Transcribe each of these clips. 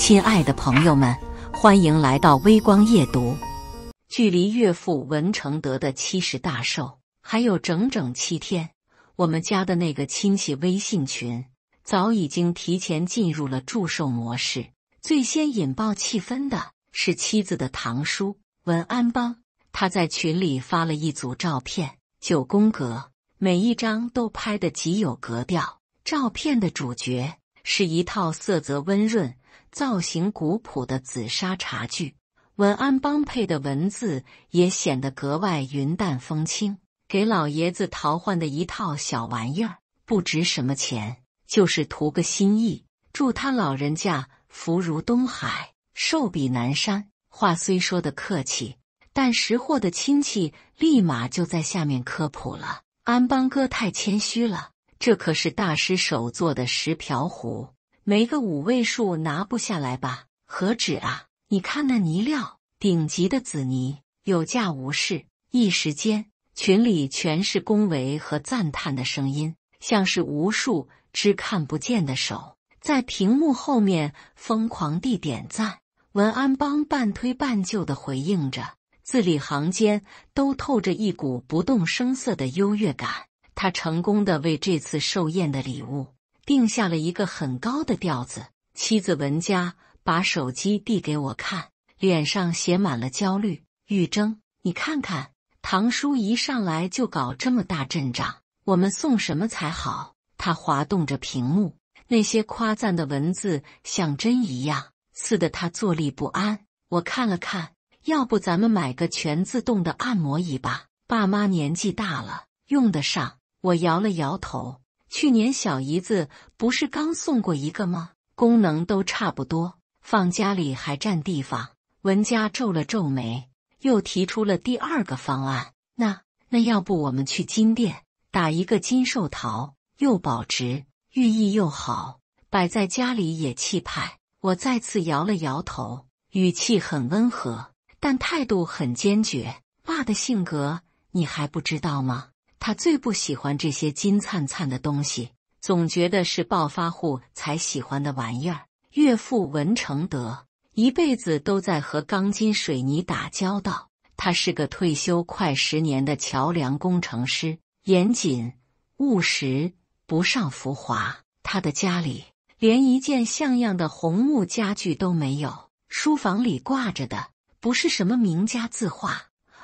親愛的朋友們，歡迎來到微光夜讀。距離岳父文成德的70大壽還有整整7天，我們家的那個親戚微信群早已經提前進入了祝壽模式。最先引爆氣氛的是妻子的堂叔文安邦，他在群裡發了一組照片，9宮格，每一張都拍得極有格調。照片的主角是一套色澤溫潤、造型古樸的紫砂茶具，文安邦配的文字也顯得格外雲淡風輕。給老爺子淘換的一套小玩意兒，不值什麼錢，就是圖個心意，祝他老人家福如東海，壽比南山。話雖說得客氣，但識貨的親戚立馬就在下面科普了：安邦哥太謙虛了，這可是大師手做的10瓢壺，沒個5位數拿不下來吧？何止啊！你看那泥料，頂級的紫泥，有價無市。一時間，群裡全是恭維和讚嘆的聲音，像是無數只看不見的手在屏幕後面瘋狂地點讚。文安邦半推半就地回應着，字裡行間都透着一股不動聲色的優越感。他成功地為這次壽宴的禮物定下了一個很高的調子。妻子文佳把手機遞給我看，臉上寫滿了焦慮。玉貞，你看看，堂叔一上來就搞這麼大陣仗，我們送什麼才好？他滑動着屏幕，那些誇讚的文字像針一樣，刺得他坐立不安。我看了看，要不咱們買個全自動的按摩椅吧？爸媽年紀大了，用得上。我搖了搖頭，去年小姨子不是剛送過一個嗎？功能都差不多，放家裡還占地方。文佳皺了皺眉，又提出了第2個方案。那要不我們去金店打一個金壽桃，又保值，寓意又好，擺在家裡也氣派。我再次搖了搖頭，語氣很溫和，但態度很堅決。爸的性格你還不知道嗎？他最不喜歡這些金燦燦的東西，總覺得是暴發戶才喜歡的玩意兒。岳父文成德一輩子都在和鋼筋水泥打交道，他是個退休快10年的橋樑工程師，嚴謹、務實，不尚浮華。他的家裡連一件像樣的紅木家具都沒有，書房裡掛着的不是什麼名家字畫，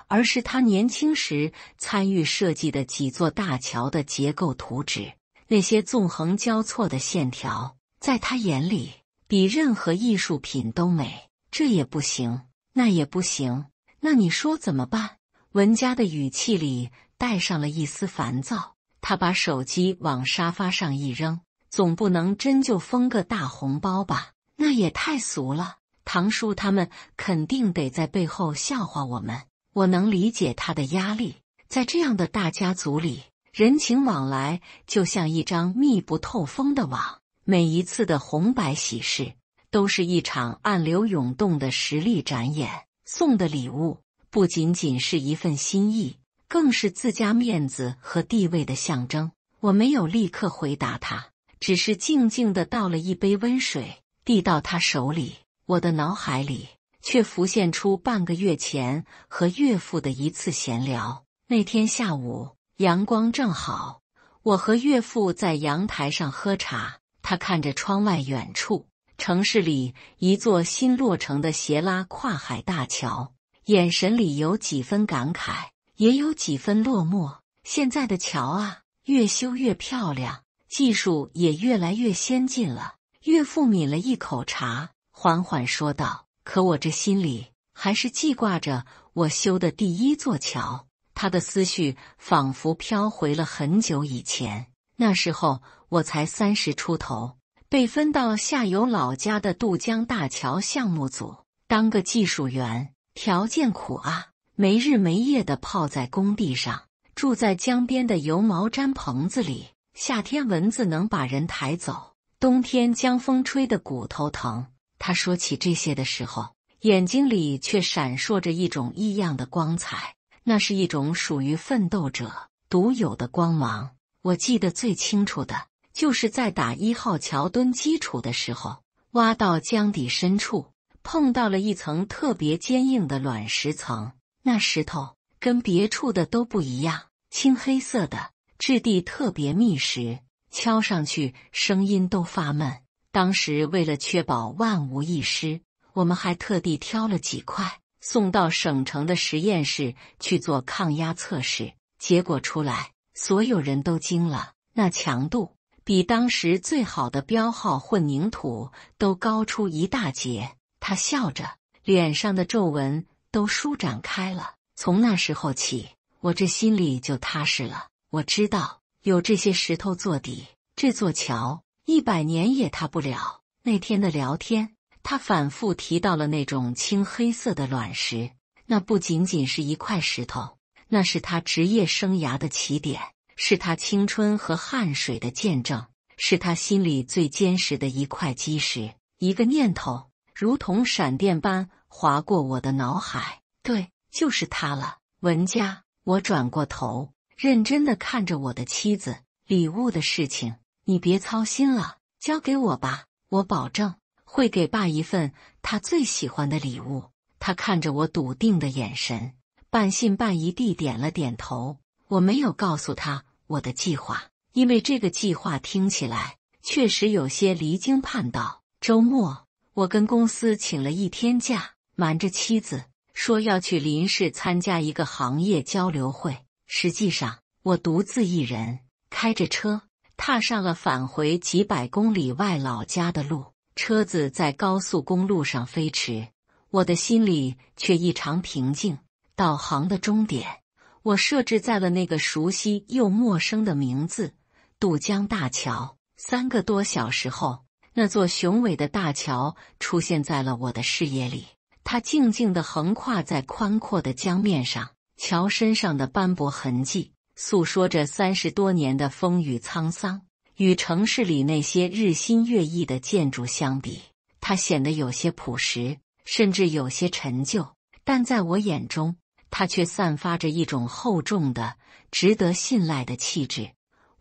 而是他年輕時參與設計的幾座大橋的結構圖紙。那些縱橫交錯的線條，在他眼裡比任何藝術品都美。這也不行，那也不行，那你說怎麼辦？文佳的語氣裡帶上了一絲煩躁。他把手機往沙發上一扔，總不能真就封個大紅包吧？那也太俗了。堂叔他們肯定得在背後笑話我們。我能理解他的壓力，在這樣的大家族裡，人情往來就像一張密不透風的網，每一次的紅白喜事都是一場暗流湧動的實力展演。送的禮物不僅僅是一份心意，更是自家面子和地位的象徵。我沒有立刻回答他，只是靜靜地倒了一杯溫水，遞到他手裡。我的腦海裡卻浮現出半個月前和岳父的一次閒聊。那天下午，陽光正好，我和岳父在陽台上喝茶。他看着窗外遠處，城市裡一座新落成的斜拉跨海大橋，眼神裡有幾分感慨，也有幾分落寞。現在的橋啊，越修越漂亮，技術也越來越先進了。岳父抿了一口茶，緩緩說道：可我這心裡還是記掛着我修的第1座橋。他的思緒仿佛飄回了很久以前，那時候我才30出頭，被分到下游老家的渡江大橋項目組，當個技術員，條件苦啊，沒日沒夜地泡在工地上，住在江邊的油毛氈棚子裡，夏天蚊子能把人抬走，冬天江風吹得骨頭疼。他說起這些的時候，眼睛裡卻閃爍着一種異樣的光彩，那是一種屬於奮鬥者獨有的光芒。我記得最清楚的就是在打1號橋墩基礎的時候，挖到江底深處，碰到了一層特別堅硬的卵石層。那石頭跟別處的都不一樣，青黑色的，質地特別密實，敲上去聲音都發悶。當時為了確保萬無一失，我們還特地挑了幾塊，送到省城的實驗室去做抗壓測試。結果出來，所有人都驚了，那強度比當時最好的標號混凝土都高出一大截。他笑着，臉上的皺紋都舒展開了。從那時候起，我這心裡就踏實了。我知道有這些石頭做底，這座橋100年也塌不了。那天的聊天，他反覆提到了那種青黑色的卵石，那不僅僅是一塊石頭，那是他職業生涯的起點，是他青春和汗水的見證，是他心裡最堅實的一塊基石。一個念頭如同閃電般劃過我的腦海，對，就是他了，文佳。我轉過頭，認真地看着我的妻子。禮物的事情，你別操心了，交給我吧，我保證會給爸一份他最喜歡的禮物。他看着我篤定的眼神，半信半疑地點了點頭。我沒有告訴他我的計劃，因為這個計劃聽起來確實有些離經叛道。週末，我跟公司請了1天假，瞞着妻子說要去臨市參加一個行業交流會。實際上，我獨自一人開着車，踏上了返回幾百公里外老家的路。車子在高速公路上飛馳，我的心裡卻異常平靜。導航的終點，我設置在了那個熟悉又陌生的名字——渡江大橋。3個多小時後，那座雄偉的大橋出現在了我的視野裡。它靜靜地橫跨在寬闊的江面上，橋身上的斑駁痕跡訴說着30多年的風雨滄桑。與城市裡那些日新月異的建築相比，它顯得有些樸實，甚至有些陳舊。但在我眼中，它卻散發着一種厚重的、值得信賴的氣質。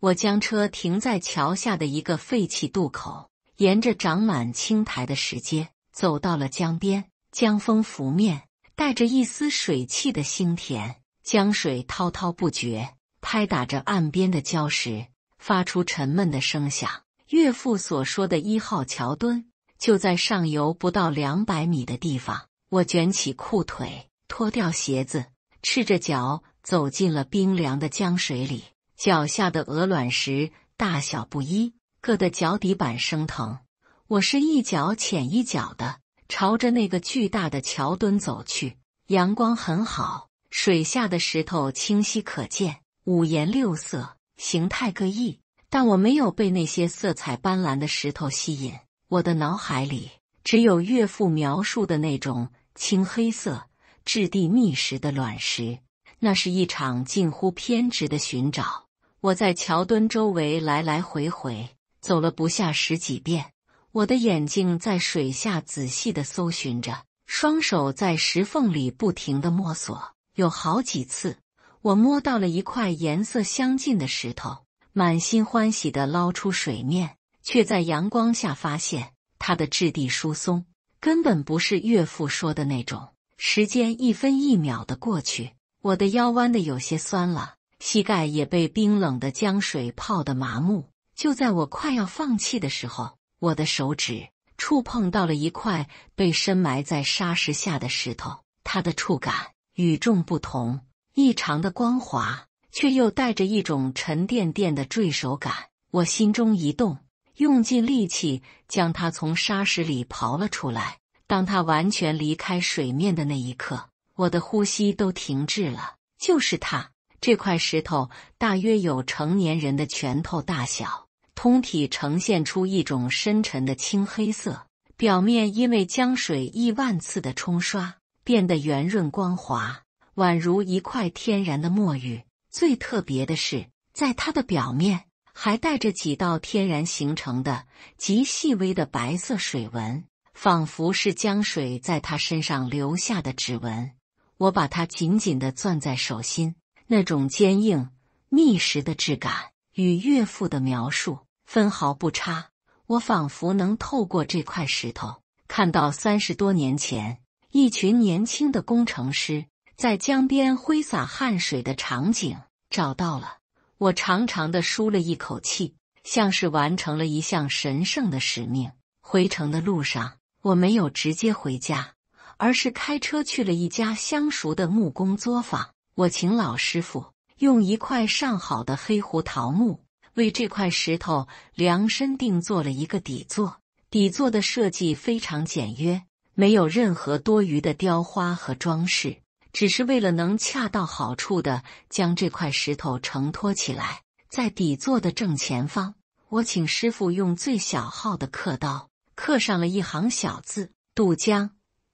我將車停在橋下的一個廢棄渡口，沿着長滿青苔的石階走到了江邊。江風拂面，帶着一絲水汽的腥甜，江水滔滔不絕，拍打着岸邊的礁石，發出沉悶的聲響。岳父所說的1號橋墩就在上游不到200米的地方。我捲起褲腿，脫掉鞋子，赤着腳走進了冰涼的江水裡。腳下的鵝卵石大小不一，硌得腳底板生疼。我是一腳淺一腳的朝着那個巨大的橋墩走去。陽光很好，水下的石頭清晰可見，五顏六色，形態各異。但我沒有被那些色彩斑斕的石頭吸引，我的腦海裡只有岳父描述的那種青黑色、質地密實的卵石。那是一場近乎偏執的尋找。我在橋墩周圍來來回回走了不下10幾遍，我的眼睛在水下仔細地搜尋着，雙手在石縫裡不停地摸索。有好幾次，我摸到了一塊顏色相近的石頭，滿心歡喜地撈出水面，卻在陽光下發現它的質地疏鬆，根本不是岳父說的那種。時間一分一秒地過去，我的腰彎得有些酸了，膝蓋也被冰冷的江水泡得麻木。就在我快要放棄的時候，我的手指觸碰到了一塊被深埋在沙石下的石頭，它的觸感與眾不同，異常的光滑，卻又帶着一種沉甸甸的墜手感。我心中一動，用盡力氣將它從沙石裡刨了出來。當它完全離開水面的那一刻，我的呼吸都停滯了。就是它，這塊石頭大約有成年人的拳頭大小，通體呈現出一種深沉的青黑色，表面因為江水1萬次的沖刷，變得圓潤光滑，宛如一塊天然的墨玉。最特別的是，在它的表面還帶着幾道天然形成的極細微的白色水紋，仿佛是江水在它身上留下的指紋。我把它緊緊地攥在手心，那種堅硬、密實的質感與岳父的描述分毫不差。我仿佛能透過這塊石頭，看到30多年前一群年輕的工程師在江邊揮灑汗水的場景，找到了。我長長的舒了一口氣，像是完成了一項神聖的使命。回程的路上，我沒有直接回家，而是開車去了一家相熟的木工作坊。我請老師傅用一塊上好的黑胡桃木為這塊石頭量身定做了一個底座。底座的設計非常簡約，沒有任何多餘的雕花和裝飾，只是為了能恰到好處地將這塊石頭承托起來。在底座的正前方，我請師傅用最小號的刻刀刻上了一行小字：渡江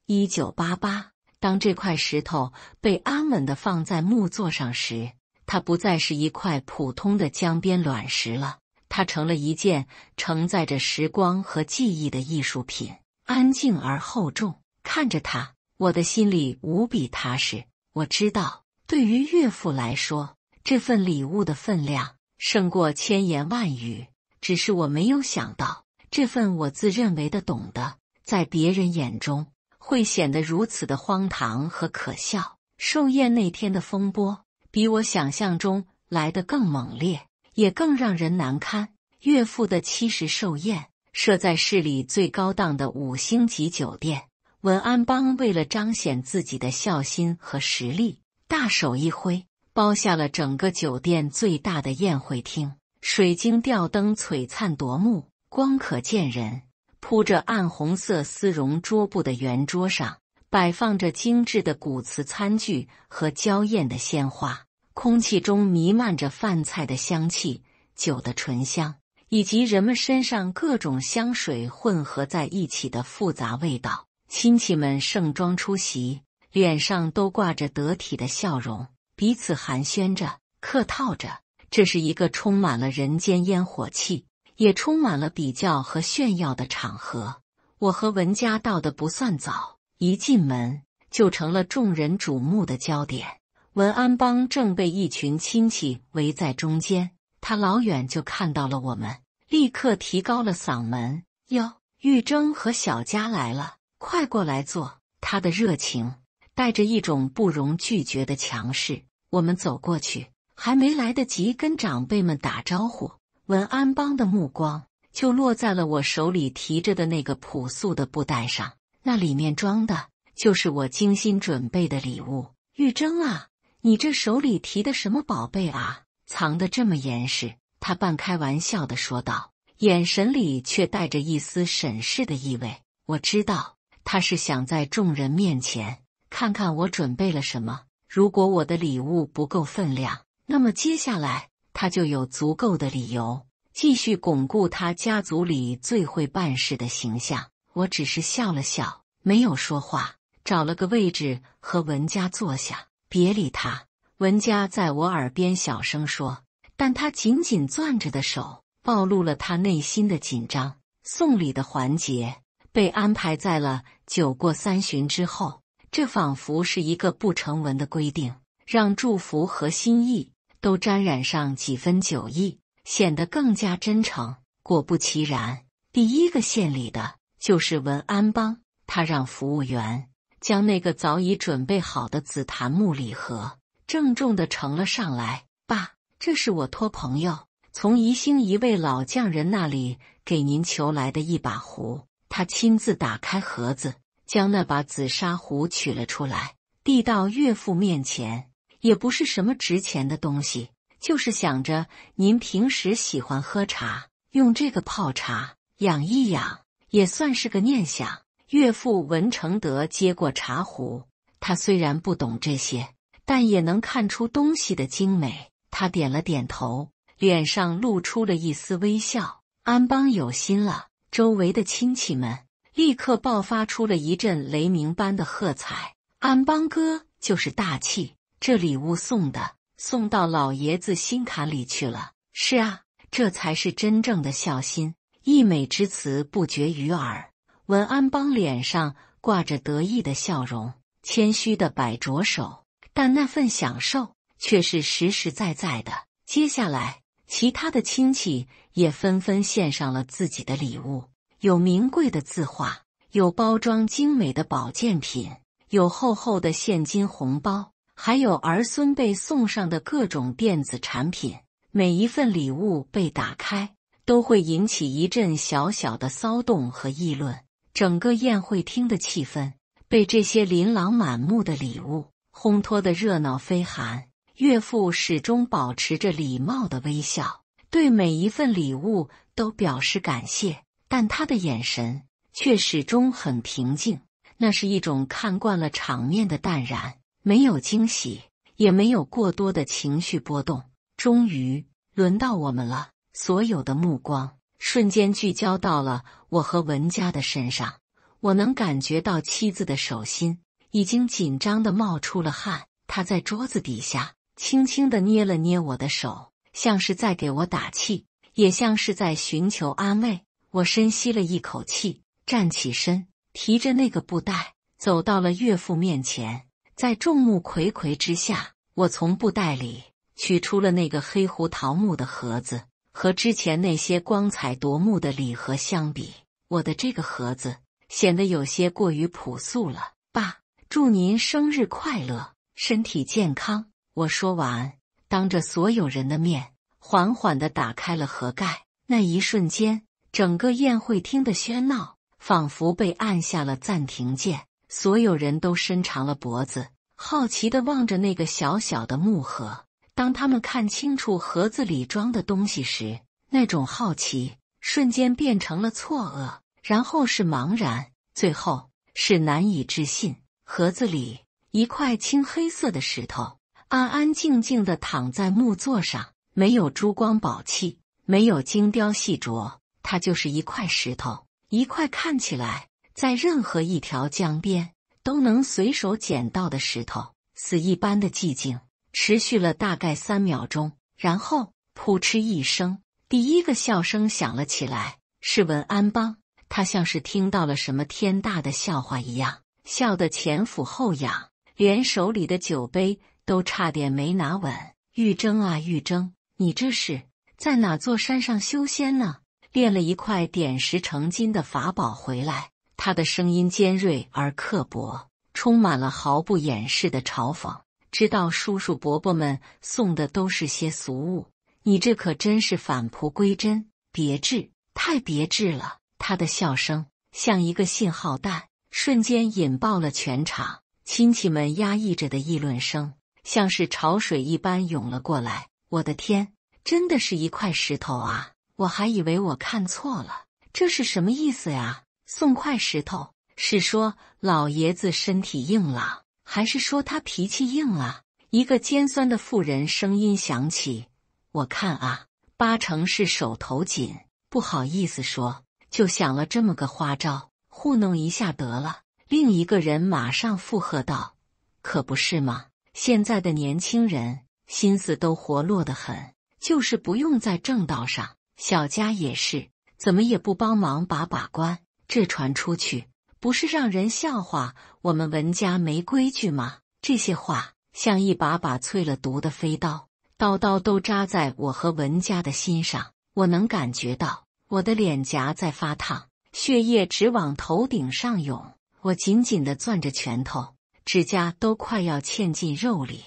1988。當這塊石頭被安穩地放在木座上時，它不再是一塊普通的江邊卵石了，它成了一件承載着時光和記憶的藝術品，安靜而厚重。看着它，我的心裡無比踏實。我知道，對於岳父來說，這份禮物的分量勝過千言萬語。只是我沒有想到，這份我自認為的懂得，在別人眼中會顯得如此的荒唐和可笑。壽宴那天的風波比我想象中來得更猛烈，也更讓人難堪。岳父的70壽宴設在市裡最高檔的5星級酒店，文安邦為了彰顯自己的孝心和實力，大手一揮，包下了整個酒店最大的宴會廳。水晶吊燈璀璨奪目，光可見人。鋪着暗紅色絲絨桌布的圓桌上，擺放着精緻的古瓷餐具和嬌豔的鮮花，空氣中彌漫着飯菜的香氣、酒的醇香，以及人們身上各種香水混合在一起的複雜味道。親戚們盛裝出席，臉上都掛着得體的笑容，彼此寒暄着，客套着。這是一個充滿了人間煙火氣，也充滿了比較和炫耀的場合。我和文家到得不算早，一進門就成了眾人瞩目的焦點。文安邦正被一群親戚圍在中間，他老遠就看到了我們，立刻提高了嗓門：“喲，玉貞和小佳來了，快過來坐。”他的熱情帶着一種不容拒絕的強勢。我們走過去，還沒來得及跟長輩們打招呼，文安邦的目光就落在了我手裡提着的那個樸素的布袋上，那裡面裝的就是我精心準備的禮物。玉貞啊，你這手裡提的什麼寶貝啊？藏得這麼嚴實。他半開玩笑地說道，眼神裡卻帶着一絲審視的意味。我知道他是想在眾人面前看看我準備了什麼。如果我的禮物不夠分量，那麼接下來他就有足夠的理由繼續鞏固他家族裡最會辦事的形象。我只是笑了笑，沒有說話，找了個位置和文家坐下。別理他，文家在我耳邊小聲說，但他緊緊攥着的手暴露了他內心的緊張。送禮的環節被安排在了酒過三巡之後，這仿佛是一個不成文的規定，讓祝福和心意都沾染上幾分酒意，顯得更加真誠。果不其然，第一個獻禮的就是文安邦。他讓服務員將那個早已準備好的紫檀木禮盒鄭重地呈了上來。爸，這是我托朋友從宜興一位老匠人那裡給您求來的一把壺。他親自打開盒子，將那把紫砂壺取了出來，遞到岳父面前。也不是什麼值錢的東西，就是想着您平时喜歡喝茶，用這個泡茶養一養，也算是個念想。岳父文成德接過茶壺，他雖然不懂這些，但也能看出東西的精美。他點了點頭，臉上露出了一絲微笑。安邦有心了。周圍的親戚們立刻爆發出了一陣雷鳴般的喝彩。安邦哥就是大氣，這禮物送到老爺子心坎裡去了。是啊，這才是真正的孝心。溢美之詞不絕於耳。文安邦臉上掛着得意的笑容，謙虛地擺着手，但那份享受卻是實實在在的。接下來其他的親戚也紛紛獻上了自己的禮物，有名貴的字畫，有包裝精美的保健品，有厚厚的現金紅包，還有兒孫輩送上的各種電子產品。每一份禮物被打開，都會引起一陣小小的騷動和議論。整個宴會廳的氣氛被這些琳琅滿目的禮物烘托得熱鬧非凡。岳父始終保持着禮貌的微笑，對每一份禮物都表示感謝，但他的眼神卻始終很平靜，那是一種看慣了場面的淡然，沒有驚喜，也沒有過多的情緒波動。終於輪到我們了，所有的目光瞬間聚焦到了我和文佳的身上。我能感覺到妻子的手心已經緊張地冒出了汗，她在桌子底下輕輕地捏了捏我的手，像是在給我打氣，也像是在尋求安慰。我深吸了一口氣，站起身，提着那個布袋走到了岳父面前。在众目睽睽之下，我從布袋裡取出了那個黑胡桃木的盒子。和之前那些光彩夺目的禮盒相比，我的這個盒子顯得有些過於樸素了。爸，祝您生日快樂，身體健康。我說完，當着所有人的面，緩緩地打開了盒蓋。那一瞬間，整個宴會廳的喧鬧仿佛被按下了暫停鍵，所有人都伸長了脖子，好奇地望着那個小小的木盒。當他們看清楚盒子裡裝的東西時，那種好奇瞬間變成了錯愕，然後是茫然，最後是難以置信。盒子裡一塊青黑色的石頭安安靜靜地躺在木座上，沒有珠光寶氣，沒有精雕細琢，它就是一塊石頭，一塊看起來在任何一條江邊都能隨手撿到的石頭。死一般的寂靜持續了大概3秒鐘，然後撲哧一聲，第一個笑聲響了起來，是文安邦。他像是聽到了什麼天大的笑話一樣，笑得前俯後仰，連手裡的酒杯都差點沒拿穩。玉錚啊玉錚，你這是在哪座山上修仙呢？練了一塊點石成金的法寶回來。他的聲音尖銳而刻薄，充滿了毫不掩飾的嘲諷。知道叔叔伯伯們送的都是些俗物，你這可真是返璞歸真，別致，太別致了。他的笑聲像一個信號彈，瞬間引爆了全場。親戚們壓抑着的議論聲像是潮水一般湧了過來。我的天，真的是一塊石頭啊！我還以為我看錯了，這是什麼意思呀？送塊石頭，是說老爺子身體硬朗，還是說他脾氣硬啊？一個尖酸的婦人聲音響起，我看啊，8成是手頭緊，不好意思說，就想了這麼個花招，糊弄一下得了。另一個人馬上附和道，可不是嗎？現在的年輕人心思都活絡得很，就是不用在正道上。小家也是，怎麼也不幫忙把關，這傳出去不是讓人笑話我們文家沒規矩嗎？這些話像一把把淬了毒的飛刀，刀刀都扎在我和文家的心上。我能感覺到我的臉頰在發燙，血液直往頭頂上湧。我緊緊地攥着拳頭，指甲都快要嵌進肉裡。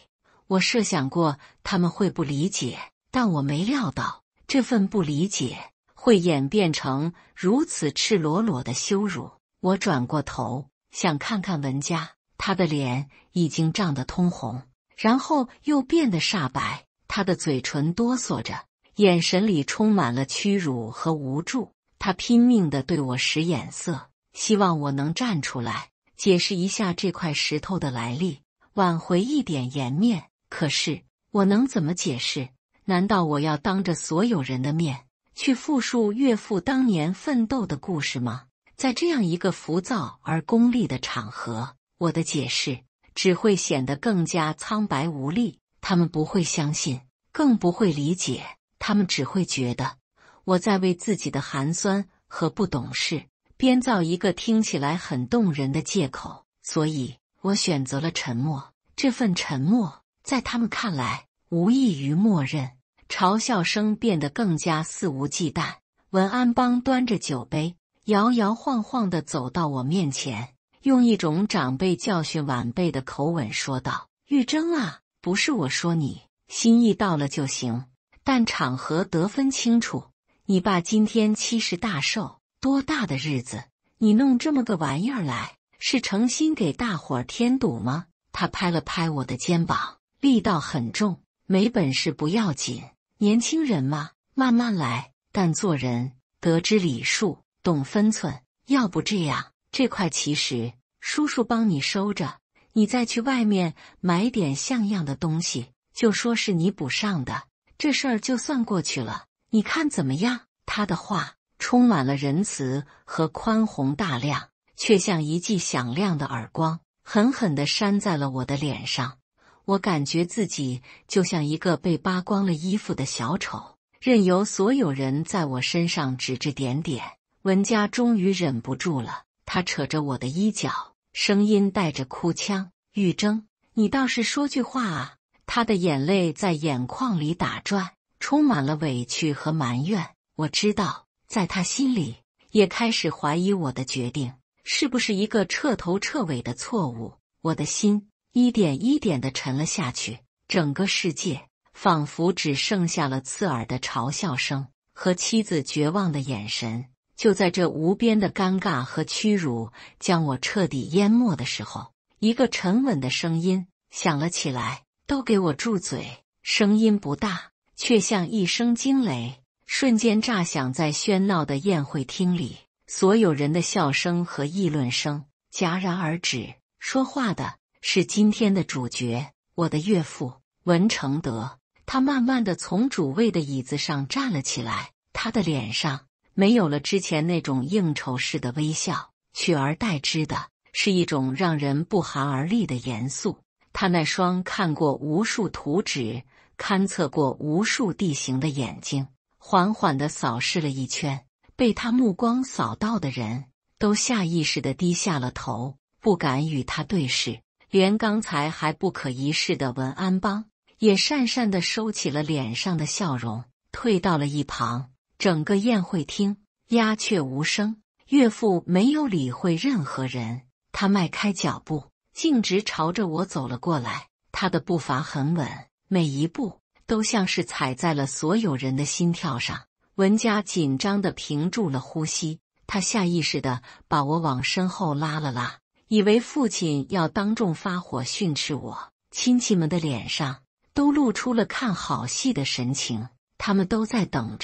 我設想過他們會不理解，但我沒料到這份不理解會演變成如此赤裸裸的羞辱。我轉過頭，想看看文佳，他的臉已經漲得通紅，然後又變得煞白，他的嘴唇哆嗦着，眼神裡充滿了屈辱和無助。他拼命地對我使眼色，希望我能站出來，解釋一下這塊石頭的來歷，挽回一點顏面。可是我能怎麼解釋？難道我要當着所有人的面去複述岳父當年奮鬥的故事嗎？在這樣一個浮躁而功利的場合，我的解釋只會顯得更加蒼白無力。他們不會相信，更不會理解，他們只會覺得我在為自己的寒酸和不懂事編造一個聽起來很動人的借口。所以我選擇了沉默。這份沉默在他們看來無異於默認。嘲笑聲變得更加肆無忌憚。文安邦端着酒杯，搖搖晃晃地走到我面前，用一種長輩教訓晚輩的口吻說道：“玉珍啊，不是我說你，心意到了就行，但场合得分清楚。你爸今天70大壽，多大的日子，你弄這麼個玩意兒來，是誠心給大夥兒添堵嗎？”他拍了拍我的肩膀，力道很重。沒本事不要緊，年輕人嘛，慢慢來。但做人得知禮數，懂分寸。要不這樣，這塊奇石，叔叔幫你收着，你再去外面買點像樣的東西，就說是你補上的，這事兒就算過去了。你看怎麼樣？他的話充滿了仁慈和寬宏大量，卻像一記響亮的耳光，狠狠地扇在了我的臉上。我感覺自己就像一個被扒光了衣服的小丑，任由所有人在我身上指指點點。文佳終於忍不住了，他扯着我的衣角，聲音帶着哭腔：“玉珍，你倒是說句話啊！”他的眼淚在眼眶裡打轉，充滿了委屈和埋怨。我知道，在他心裡也開始懷疑我的決定是不是一個徹頭徹尾的錯誤。我的心一點一點地沉了下去，整個世界仿佛只剩下了刺耳的嘲笑聲和妻子絕望的眼神。就在這無邊的尷尬和屈辱將我徹底淹沒的時候，一個沉穩的聲音響了起來：“都給我住嘴！”聲音不大，卻像一聲驚雷，瞬間炸響在喧鬧的宴會廳裡。所有人的笑聲和議論聲戛然而止。說話的是今天的主角，我的岳父文承德。他慢慢地從主位的椅子上站了起來，他的臉上沒有了之前那種應酬式的微笑，取而代之的是一種讓人不寒而栗的嚴肅。他那雙看過無數圖紙、勘測過無數地形的眼睛，緩緩地掃視了一圈，被他目光掃到的人都下意識地低下了頭，不敢與他對視。連剛才還不可一世的文安邦也讪讪地收起了臉上的笑容，退到了一旁。整個宴會廳鴉雀無聲，岳父沒有理會任何人，他邁開腳步，徑直朝着我走了過來。他的步伐很穩，每一步都像是踩在了所有人的心跳上。文佳緊張地屏住了呼吸，他下意識地把我往身後拉了拉，以為父親要當众發火訓斥我。親戚們的臉上都露出了看好戲的神情，他們都在等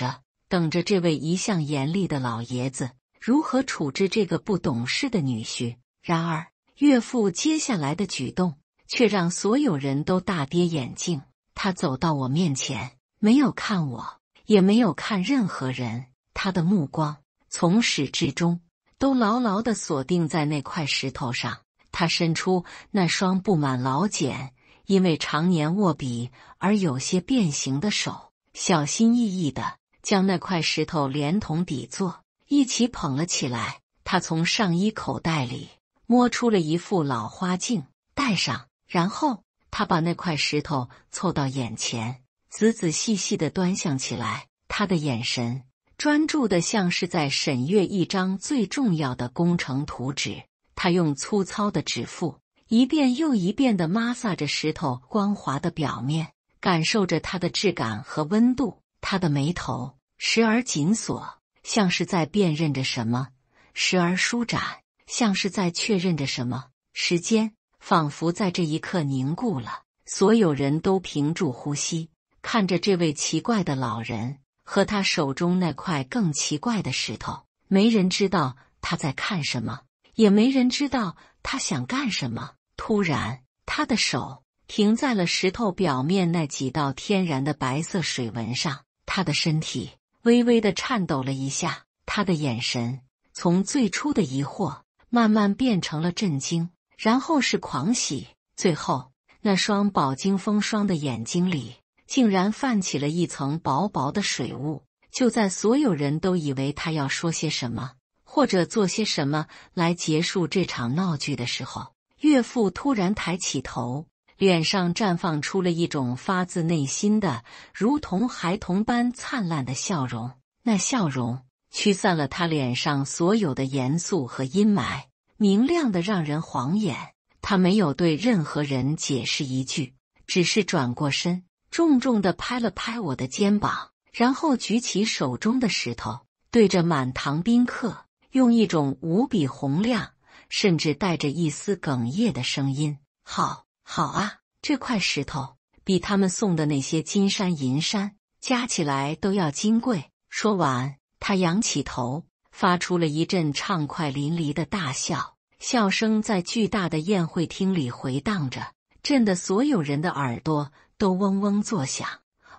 着這位一向嚴厲的老爺子如何處置這個不懂事的女婿。然而，岳父接下來的舉動卻讓所有人都大跌眼鏡。他走到我面前，沒有看我，也沒有看任何人，他的目光從始至終都牢牢地鎖定在那塊石頭上。他伸出那雙布滿老繭，因為常年握筆而有些變形的手，小心翼翼地將那塊石頭連同底座一起捧了起來。他從上衣口袋裡摸出了一副老花鏡，戴上，然後他把那塊石头湊到眼前，仔仔細細地端詳起來。他的眼神專注得像是在審閱一張最重要的工程圖紙。他用粗糙的指腹一遍又一遍地摩挲着石頭光滑的表面，感受着它的質感和溫度。他的眉頭時而緊鎖，像是在辨認着什麼；時而舒展，像是在確認着什麼。時間仿佛在這一刻凝固了，所有人都屏住呼吸，看着這位奇怪的老人和他手中那塊更奇怪的石头。沒人知道他在看什麼，也沒人知道他想幹什麼。突然，他的手停在了石头表面那幾道天然的白色水紋上，他的身體微微地顫抖了一下，他的眼神從最初的疑惑慢慢變成了震驚，然後是狂喜，最後那雙飽經風霜的眼睛裡竟然泛起了一層薄薄的水霧。就在所有人都以為他要說些什麼，或者做些什麼來結束這場鬧劇的時候，岳父突然抬起頭，臉上綻放出了一種發自內心的，如同孩童般燦爛的笑容。那笑容驅散了他臉上所有的嚴肅和陰霾，明亮的讓人晃眼。他沒有對任何人解釋一句，只是轉過身，重重地拍了拍我的肩膀，然後舉起手中的石頭，對着滿堂賓客，用一種無比洪亮，甚至帶着一絲哽咽的聲音：“好，好啊，這塊石頭比他們送的那些金山銀山加起來都要金貴。”說完，他仰起頭，發出了一陣暢快淋漓的大笑，笑聲在巨大的宴會廳裡回盪着，震得所有人的耳朵都嗡嗡作響。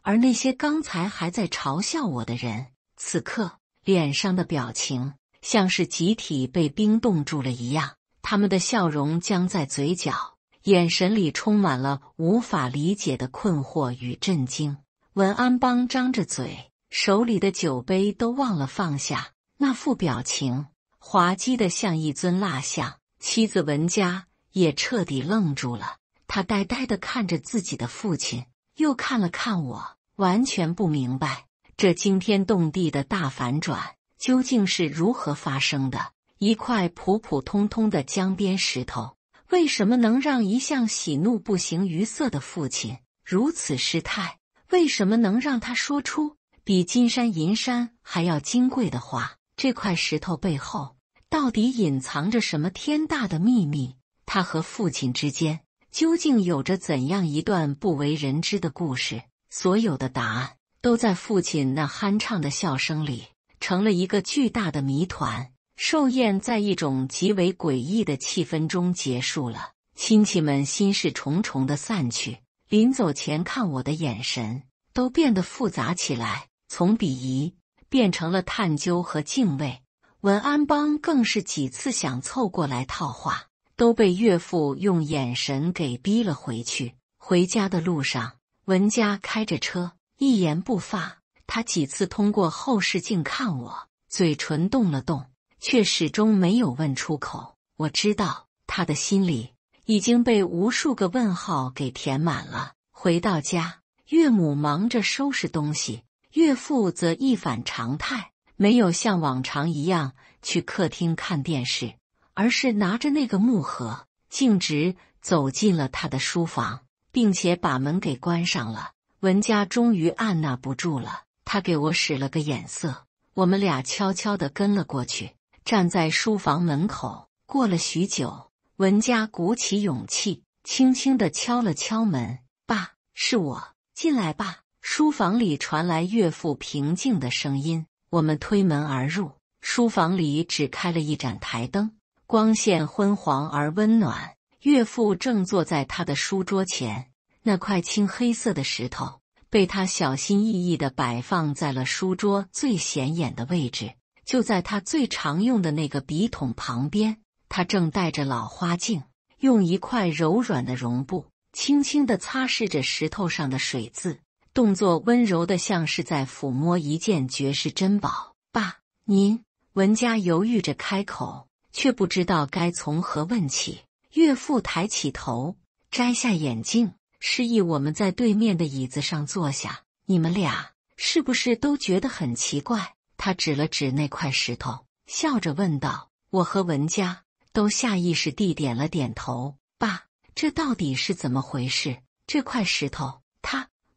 而那些剛才還在嘲笑我的人，此刻臉上的表情像是集體被冰凍住了一樣，他們的笑容僵在嘴角，眼神裡充滿了無法理解的困惑與震驚。文安邦張着嘴，手裡的酒杯都忘了放下，那副表情滑稽得像一尊蠟像。妻子文佳也徹底愣住了，她呆呆地看着自己的父親，又看了看我，完全不明白這驚天動地的大反轉究竟是如何發生的。一塊普普通通的江邊石頭，為什麼能讓一向喜怒不形於色的父親如此失態？為什麼能讓他說出比金山銀山還要金貴的話？這塊石頭背後到底隱藏着什麼天大的秘密？他和父親之間究竟有着怎樣一段不為人知的故事？所有的答案都在父親那酣暢的笑聲裡成了一個巨大的謎團。壽宴在一種極為詭異的氣氛中結束了，親戚們心事重重地散去，臨走前看我的眼神都變得複雜起來，從鄙夷變成了探究和敬畏。文安邦更是幾次想湊過來套話，都被岳父用眼神給逼了回去。回家的路上，文佳開着車，一言不發。他幾次通過後視鏡看我，嘴唇動了動，卻始終沒有問出口。我知道他的心裡已經被無數個問號給填滿了。回到家，岳母忙着收拾東西，岳父則一反常態，沒有像往常一樣去客廳看電視，而是拿着那個木盒，徑直走進了他的書房，並且把門給關上了。文佳終於按捺不住了，他給我使了個眼色，我們倆悄悄地跟了過去，站在書房門口。過了許久，文佳鼓起勇氣，輕輕地敲了敲門：“爸，是我，進來吧。”書房裡傳來岳父平靜的聲音。我們推門而入，書房裡只開了一盞台燈，光線昏黃而溫暖。岳父正坐在他的書桌前，那塊青黑色的石頭被他小心翼翼地擺放在了書桌最顯眼的位置，就在他最常用的那個筆筒旁邊。他正戴着老花鏡，用一塊柔軟的絨布輕輕地擦拭着石頭上的水漬，動作溫柔的像是在撫摸一件絕世珍寶。爸，您……文佳猶豫着開口，卻不知道該從何問起。岳父抬起頭，摘下眼鏡，示意我們在對面的椅子上坐下。你們倆是不是都覺得很奇怪？他指了指那塊石頭，笑着問道。我和文佳都下意識地點了點頭。爸，這到底是怎麼回事？這塊石頭，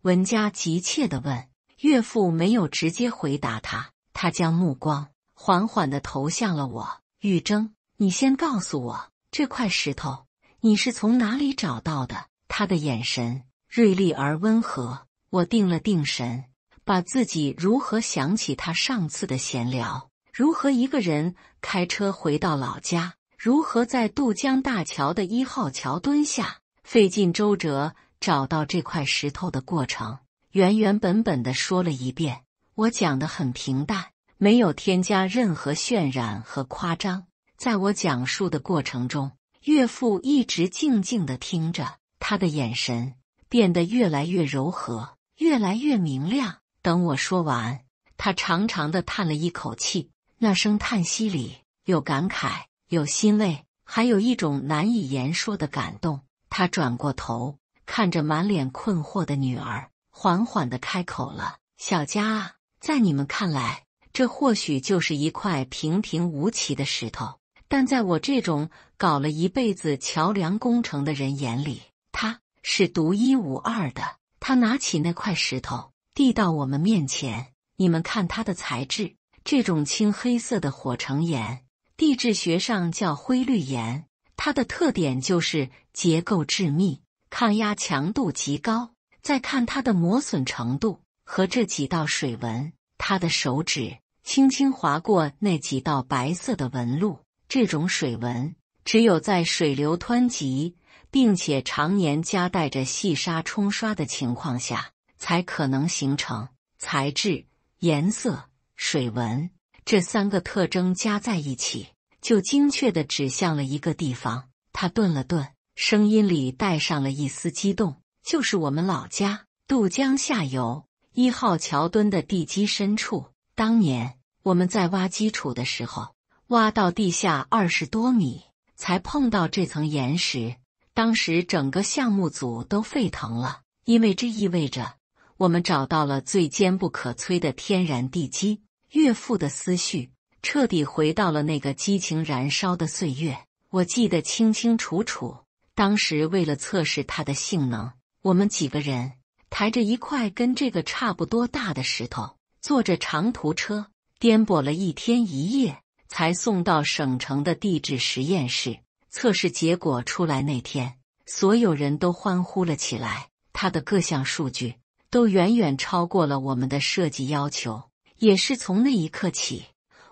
文佳急切地問。岳父沒有直接回答他，他將目光緩緩地投向了我。玉貞，你先告訴我，這塊石頭你是從哪裡找到的？他的眼神銳利而溫和。我定了定神，把自己如何想起他上次的閒聊，如何一個人開車回到老家，如何在渡江大橋的1號橋墩下費盡周折找到這塊石頭的過程，原原本本地說了一遍。我講得很平淡，沒有添加任何渲染和誇張。在我講述的過程中，岳父一直靜靜地聽着，他的眼神變得越來越柔和，越來越明亮。等我說完，他長長地嘆了一口氣，那聲嘆息裡有感慨，有欣慰，還有一種難以言說的感動。他轉過頭，看着滿臉困惑的女兒，緩緩地開口了：“小佳啊，在你們看來，這或許就是一塊平平無奇的石頭，但在我這種搞了一輩子橋樑工程的人眼裡，它是獨一無二的。”他拿起那塊石頭，遞到我們面前：“你們看它的材質，這種青黑色的火成岩，地質學上叫灰綠岩。它的特點就是結構致密，抗壓強度極高。再看它的磨損程度和這幾道水紋，他的手指輕輕劃過那幾道白色的紋路。這種水紋只有在水流湍急，並且常年夾帶着細沙沖刷的情況下，才可能形成。材質、顏色、水紋這三個特徵加在一起，就精確地指向了一個地方。”他頓了頓，聲音裡帶上了一絲激動：“就是我們老家渡江下游1號橋墩的地基深處。當年我們在挖基礎的時候，挖到地下20多米，才碰到這層岩石。當時整個項目組都沸騰了，因為這意味着我們找到了最堅不可摧的天然地基。”岳父的思緒徹底回到了那個激情燃燒的歲月。我記得清清楚楚，當時為了測試它的性能，我們幾個人抬着一塊跟這個差不多大的石頭，坐着長途車，顛簸了1天1夜，才送到省城的地質實驗室。測試結果出來那天，所有人都歡呼了起來。它的各項數據都遠遠超過了我們的設計要求。也是從那一刻起，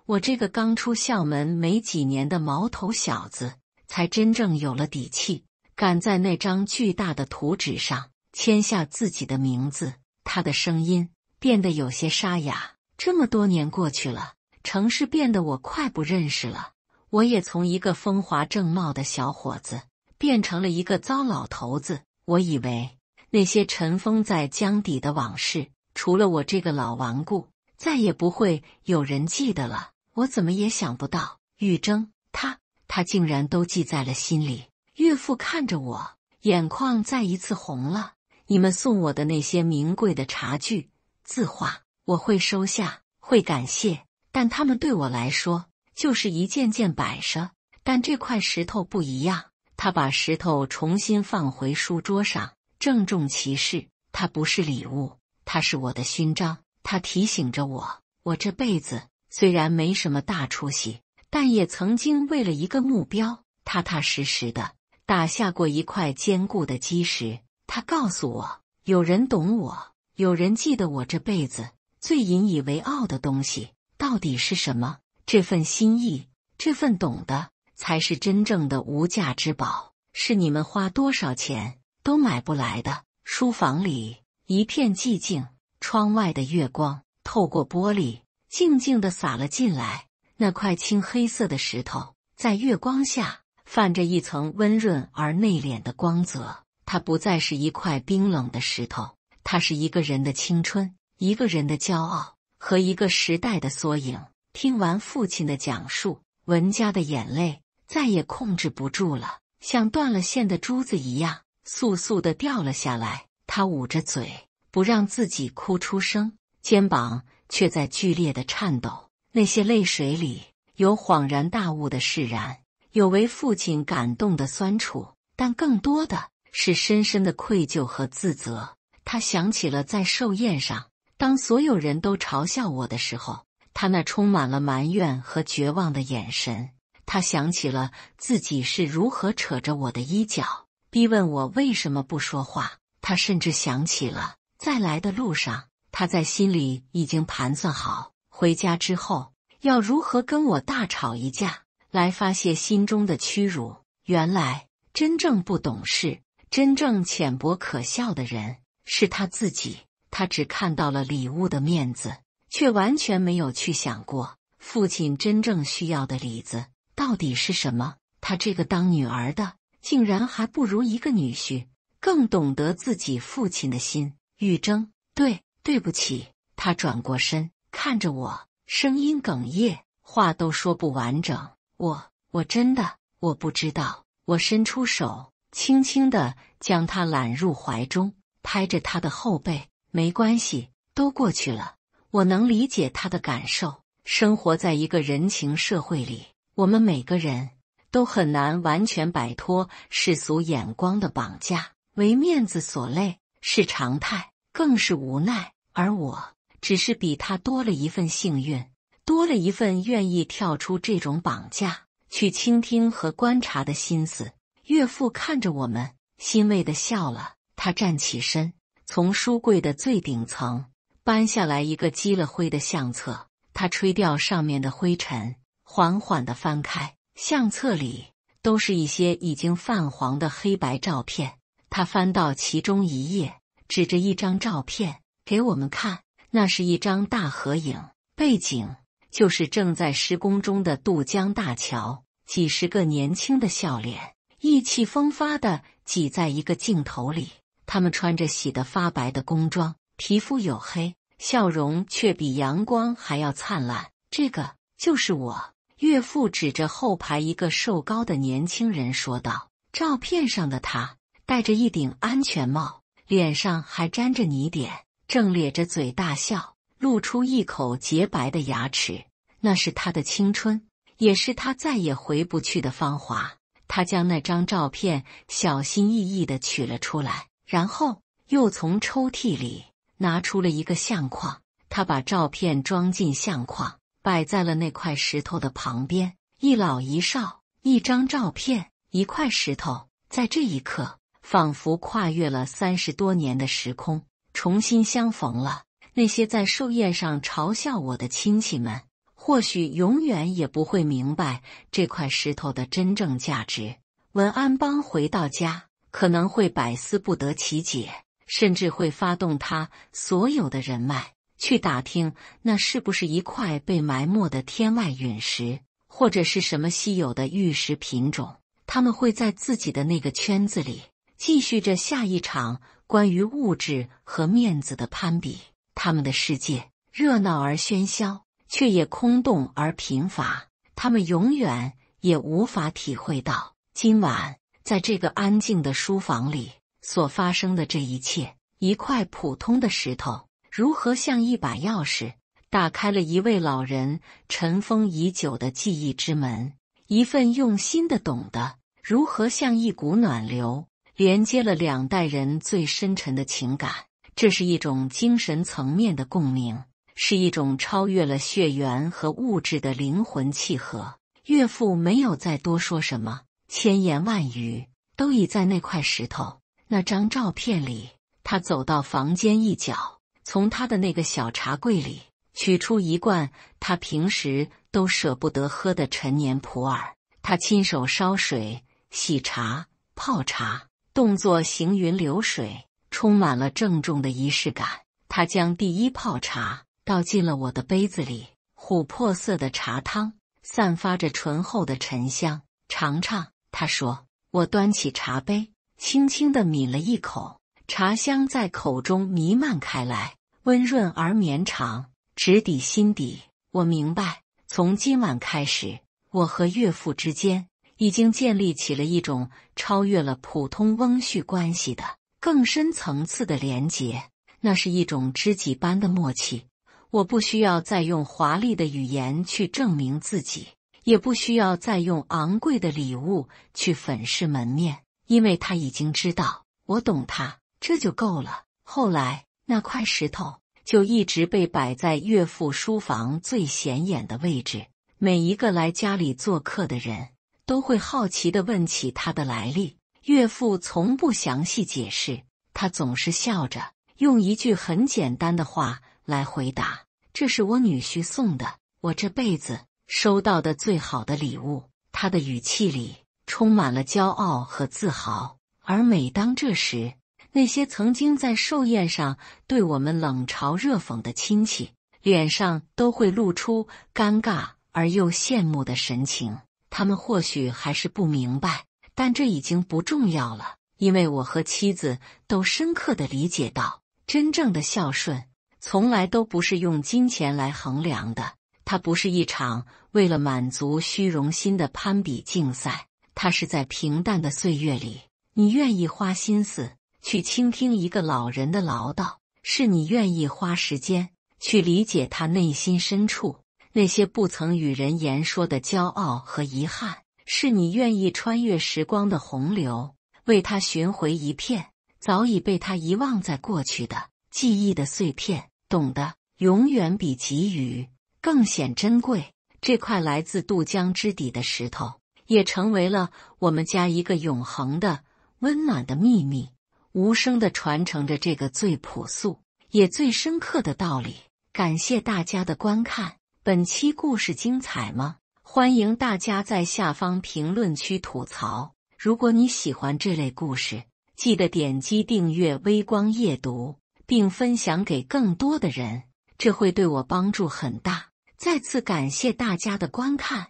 我這個剛出校門沒幾年的毛頭小子，才真正有了底氣，敢在那張巨大的圖紙上簽下自己的名字。他的聲音變得有些沙啞。這麼多年過去了，城市變得我快不認識了。我也從一個風華正茂的小伙子，變成了一個糟老頭子。我以為那些塵封在江底的往事，除了我這個老頑固，再也不會有人記得了。我怎麼也想不到，玉錚他竟然都記在了心裡。岳父看着我，眼眶再一次紅了。你們送我的那些名貴的茶具、字畫，我會收下，會感謝，但他們對我來說就是一件件擺設。但這塊石頭不一樣。他把石頭重新放回書桌上，鄭重其事：它不是禮物，它是我的勳章。他提醒着我，我這輩子雖然沒什麼大出息，但也曾經為了一個目標，踏踏實實的打下過一塊堅固的基石。他告訴我，有人懂我，有人記得我這輩子最引以為傲的東西到底是什麼。這份心意，這份懂得，才是真正的無價之寶，是你們花多少錢都買不來的。書房裡一片寂靜，窗外的月光透過玻璃靜靜地灑了進來。那塊青黑色的石頭在月光下泛着一層溫潤而內斂的光澤。它不再是一塊冰冷的石頭，它是一個人的青春，一個人的骄傲和一個時代的縮影。聽完父親的講述，文佳的眼淚再也控制不住了，像斷了線的珠子一樣簌簌地掉了下來。他捂着嘴，不讓自己哭出聲，肩膀卻在劇烈的顫抖。那些淚水裡有恍然大悟的釋然，有為父親感動的酸楚，但更多的是深深的愧疚和自責。他想起了在壽宴上，當所有人都嘲笑我的時候，他那充滿了埋怨和絕望的眼神。他想起了自己是如何扯着我的衣角，逼問我為什麼不說話。他甚至想起了在來的路上，他在心裡已經盤算好，回家之後要如何跟我大吵一架，來發洩心中的屈辱。原來真正不懂事，真正淺薄可笑的人是他自己。他只看到了禮物的面子，卻完全沒有去想過父親真正需要的裡子到底是什麼。他這個當女兒的，竟然還不如一個女婿更懂得自己父親的心。玉錚，对不起。他轉過身看着我，聲音哽咽，話都說不完整。我真的，我不知道。我伸出手輕輕地將他攬入懷中，拍着他的後背。沒關係，都過去了。我能理解他的感受。生活在一個人情社會裡，我們每個人都很難完全擺脫世俗眼光的綁架，為面子所累是常態，更是無奈。而我只是比他多了一份幸運，多了一份願意跳出這種綁架，去傾聽和觀察的心思。岳父看着我們，欣慰地笑了。他站起身，從書櫃的最頂層搬下來一個積了灰的相冊，他吹掉上面的灰塵，緩緩地翻開。相冊裡都是一些已經泛黃的黑白照片。他翻到其中一頁，指着一張照片給我們看，那是一張大合影，背景就是正在施工中的渡江大橋，幾十個年輕的笑臉意氣風發地擠在一個鏡頭裡。他們穿着洗得發白的工裝，皮膚黝黑，笑容卻比陽光還要燦爛。這個就是我。岳父指着後排一個瘦高的年輕人說道。照片上的他戴着一頂安全帽，臉上還沾着泥點，正咧着嘴大笑，露出一口潔白的牙齒。那是他的青春，也是他再也回不去的芳華。他將那張照片小心翼翼地取了出來，然後又從抽屜裡拿出了一個相框。他把照片裝進相框，擺在了那塊石頭的旁邊。一老一少，一張照片，一塊石頭，在這一刻仿佛跨越了30多年的時空，重新相逢了。那些在壽宴上嘲笑我的親戚們，或許永遠也不會明白這塊石頭的真正價值。文安邦回到家，可能會百思不得其解，甚至會發動他所有的人脈，去打聽那是不是一塊被埋沒的天外隕石，或者是什麼稀有的玉石品種。他們會在自己的那個圈子裡繼續着下一場關於物質和面子的攀比。他們的世界熱鬧而喧囂，卻也空洞而貧乏。他們永遠也無法體會到今晚在這個安靜的書房裡所發生的這一切。一塊普通的石頭如何像一把鑰匙，打開了一位老人塵封已久的記憶之門。一份用心的懂得，如何像一股暖流，連接了兩代人最深沉的情感。這是一種精神層面的共鳴，是一種超越了血緣和物質的靈魂契合。岳父沒有再多說什麼，千言萬語都已在那塊石頭、那張照片裡。他走到房間一角，從他的那個小茶櫃裡取出一罐他平時都捨不得喝的陳年普洱。他親手燒水、洗茶、泡茶，動作行雲流水，充滿了鄭重的儀式感。他將第一泡茶倒進了我的杯子裡，琥珀色的茶湯散發着醇厚的沉香。嘗嘗，他說。我端起茶杯，輕輕地抿了一口，茶香在口中彌漫開來，溫潤而綿長，直抵心底。我明白，從今晚開始，我和岳父之間已經建立起了一種超越了普通翁婿關係的更深層次的連結。那是一種知己般的默契。我不需要再用華麗的語言去證明自己，也不需要再用昂貴的禮物去粉飾門面，因為他已經知道我懂他，這就夠了。後來，那塊石頭就一直被擺在岳父書房最顯眼的位置。每一個來家裡做客的人都會好奇地問起他的來歷。岳父從不詳細解釋，他總是笑着，用一句很簡單的話來回答：這是我女婿送的，我這輩子收到的最好的禮物。他的語氣裡充滿了驕傲和自豪。而每當這時，那些曾經在壽宴上對我們冷嘲熱諷的親戚，臉上都會露出尷尬而又羨慕的神情。他們或許還是不明白，但這已經不重要了，因為我和妻子都深刻地理解到，真正的孝順從來都不是用金錢來衡量的。它不是一場為了滿足虛榮心的攀比競賽，它是在平淡的歲月裡你願意花心思去傾聽一個老人的嘮叨，是你願意花時間去理解他內心深處那些不曾與人言說的驕傲和遺憾，是你願意穿越時光的洪流，為他尋回一片早已被他遺忘在過去的記憶的碎片。懂得永遠比給予更顯珍貴。這塊來自渡江之底的石頭，也成為了我們家一個永恆的溫暖的秘密，無聲地傳承着這個最樸素也最深刻的道理。感謝大家的觀看，本期故事精彩嗎？歡迎大家在下方評論區吐槽。如果你喜歡這類故事，記得點擊訂閱微光夜讀，並分享給更多的人，這會對我幫助很大。再次感謝大家的觀看。